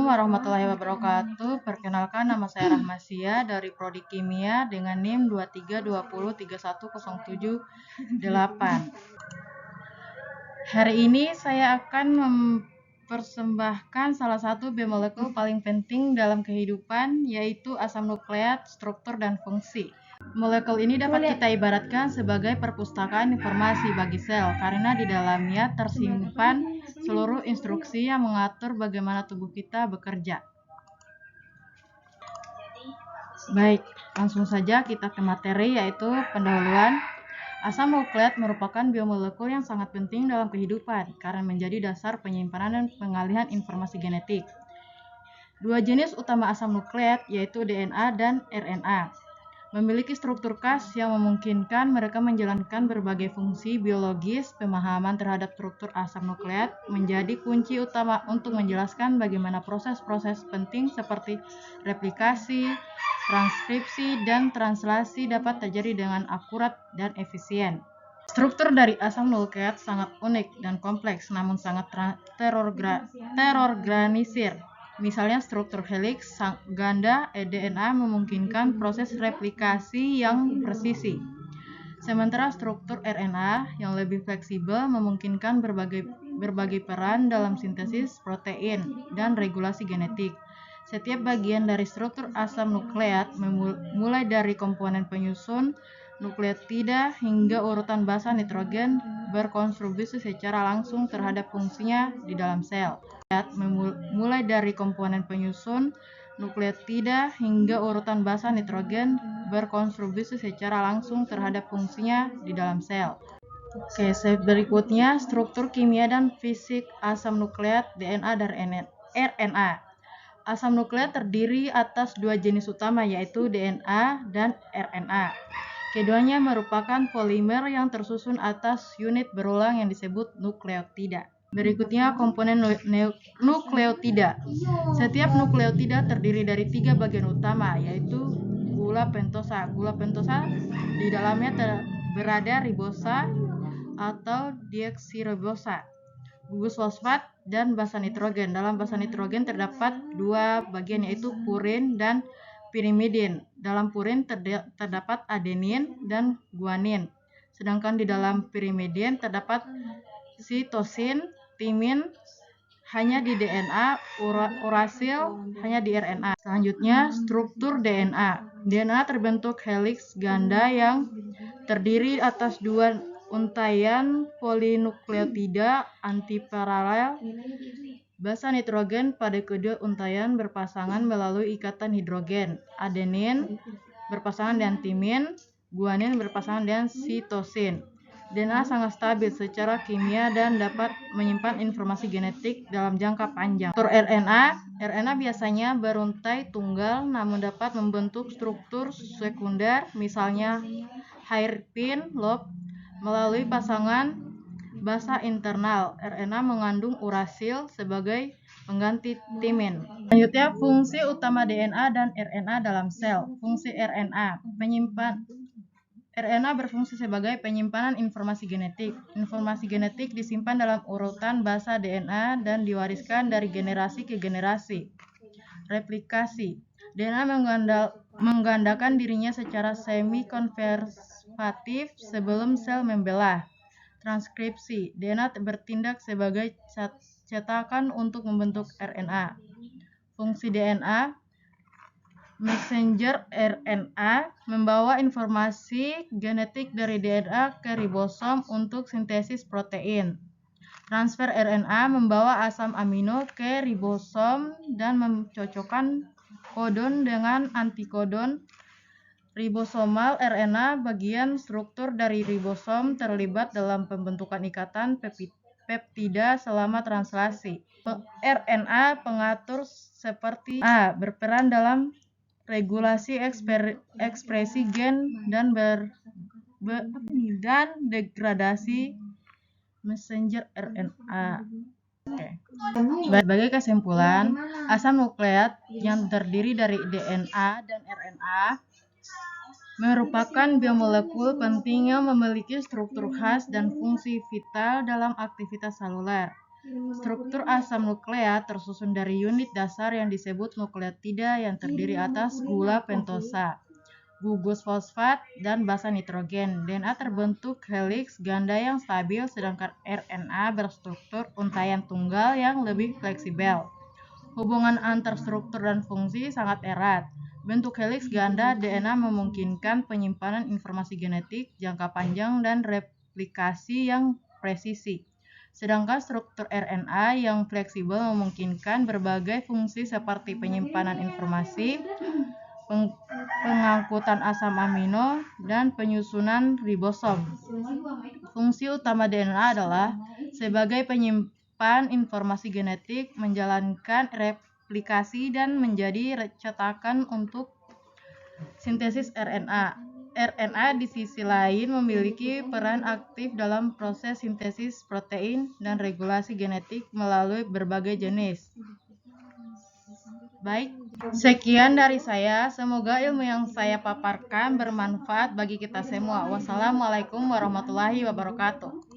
warahmatullahi wabarakatuh. Perkenalkan, nama saya Rahmasia dari Prodi Kimia dengan NIM 2320310778. Hari ini saya akan mempersembahkan salah satu biomolekul paling penting dalam kehidupan, yaitu asam nukleat, struktur, dan fungsi. Molekul ini dapat kita ibaratkan sebagai perpustakaan informasi bagi sel, karena di dalamnya tersimpan seluruh instruksi yang mengatur bagaimana tubuh kita bekerja. Baik, langsung saja kita ke materi, yaitu pendahuluan. Asam nukleat merupakan biomolekul yang sangat penting dalam kehidupan karena menjadi dasar penyimpanan dan pengalihan informasi genetik. Dua jenis utama asam nukleat, yaitu DNA dan RNA, memiliki struktur khas yang memungkinkan mereka menjalankan berbagai fungsi biologis. Pemahaman terhadap struktur asam nukleat menjadi kunci utama untuk menjelaskan bagaimana proses-proses penting seperti replikasi, transkripsi, dan translasi dapat terjadi dengan akurat dan efisien. Struktur dari asam nukleat sangat unik dan kompleks, namun sangat terorganisir. Misalnya struktur helix ganda DNA memungkinkan proses replikasi yang presisi. Sementara struktur RNA yang lebih fleksibel memungkinkan berbagai peran dalam sintesis protein dan regulasi genetik. Setiap bagian dari struktur asam nukleat, mulai dari komponen penyusun, nukleotida, hingga urutan basa nitrogen, berkontribusi secara langsung terhadap fungsinya di dalam sel. Mulai dari komponen penyusun, nukleotida, hingga urutan basa nitrogen, berkontribusi secara langsung terhadap fungsinya di dalam sel. Oke, slide berikutnya, struktur kimia dan fisik asam nukleat DNA dan RNA. Asam nukleat terdiri atas dua jenis utama, yaitu DNA dan RNA. Keduanya merupakan polimer yang tersusun atas unit berulang yang disebut nukleotida. Berikutnya, komponen nukleotida. Setiap nukleotida terdiri dari 3 bagian utama, yaitu gula pentosa. Gula pentosa di dalamnya berada ribosa atau deoksiribosa, gugus fosfat, dan basa nitrogen. Dalam basa nitrogen terdapat 2 bagian, yaitu purin dan pirimidin. Dalam purin terdapat adenin dan guanin. Sedangkan di dalam pirimidin terdapat sitosin, timin hanya di DNA, urasil hanya di RNA. Selanjutnya, struktur DNA. DNA terbentuk helix ganda yang terdiri atas 2 untaian polinukleotida antiparalel. Basa nitrogen pada kedua untaian berpasangan melalui ikatan hidrogen. Adenin berpasangan dengan timin, guanin berpasangan dengan sitosin. DNA sangat stabil secara kimia dan dapat menyimpan informasi genetik dalam jangka panjang. Struktur RNA biasanya beruntai tunggal namun dapat membentuk struktur sekunder, misalnya hairpin loop, melalui pasangan basa internal. RNA mengandung urasil sebagai pengganti timin. Selanjutnya, fungsi utama DNA dan RNA dalam sel. Fungsi RNA berfungsi sebagai penyimpanan informasi genetik. Informasi genetik disimpan dalam urutan basa DNA dan diwariskan dari generasi ke generasi. Replikasi. DNA menggandakan dirinya secara semi-konservatif sebelum sel membelah. Transkripsi. DNA bertindak sebagai cetakan untuk membentuk RNA. Fungsi DNA. Messenger RNA membawa informasi genetik dari DNA ke ribosom untuk sintesis protein. Transfer RNA membawa asam amino ke ribosom dan mencocokkan kodon dengan antikodon. Ribosomal RNA bagian struktur dari ribosom terlibat dalam pembentukan ikatan peptida selama translasi. RNA pengatur seperti berperan dalam regulasi ekspresi gen dan degradasi messenger RNA. Sebagai kesimpulan, asam nukleat yang terdiri dari DNA dan RNA merupakan biomolekul penting yang memiliki struktur khas dan fungsi vital dalam aktivitas seluler. Struktur asam nukleat tersusun dari unit dasar yang disebut nukleotida yang terdiri atas gula pentosa, gugus fosfat, dan basa nitrogen. DNA terbentuk heliks ganda yang stabil, sedangkan RNA berstruktur untaian tunggal yang lebih fleksibel. Hubungan antar struktur dan fungsi sangat erat. Bentuk heliks ganda DNA memungkinkan penyimpanan informasi genetik jangka panjang dan replikasi yang presisi. Sedangkan struktur RNA yang fleksibel memungkinkan berbagai fungsi seperti penyimpanan informasi, pengangkutan asam amino, dan penyusunan ribosom. Fungsi utama DNA adalah sebagai penyimpan informasi genetik, menjalankan replikasi, dan menjadi cetakan untuk sintesis RNA. RNA di sisi lain memiliki peran aktif dalam proses sintesis protein dan regulasi genetik melalui berbagai jenis. Baik, sekian dari saya. Semoga ilmu yang saya paparkan bermanfaat bagi kita semua. Wassalamualaikum warahmatullahi wabarakatuh.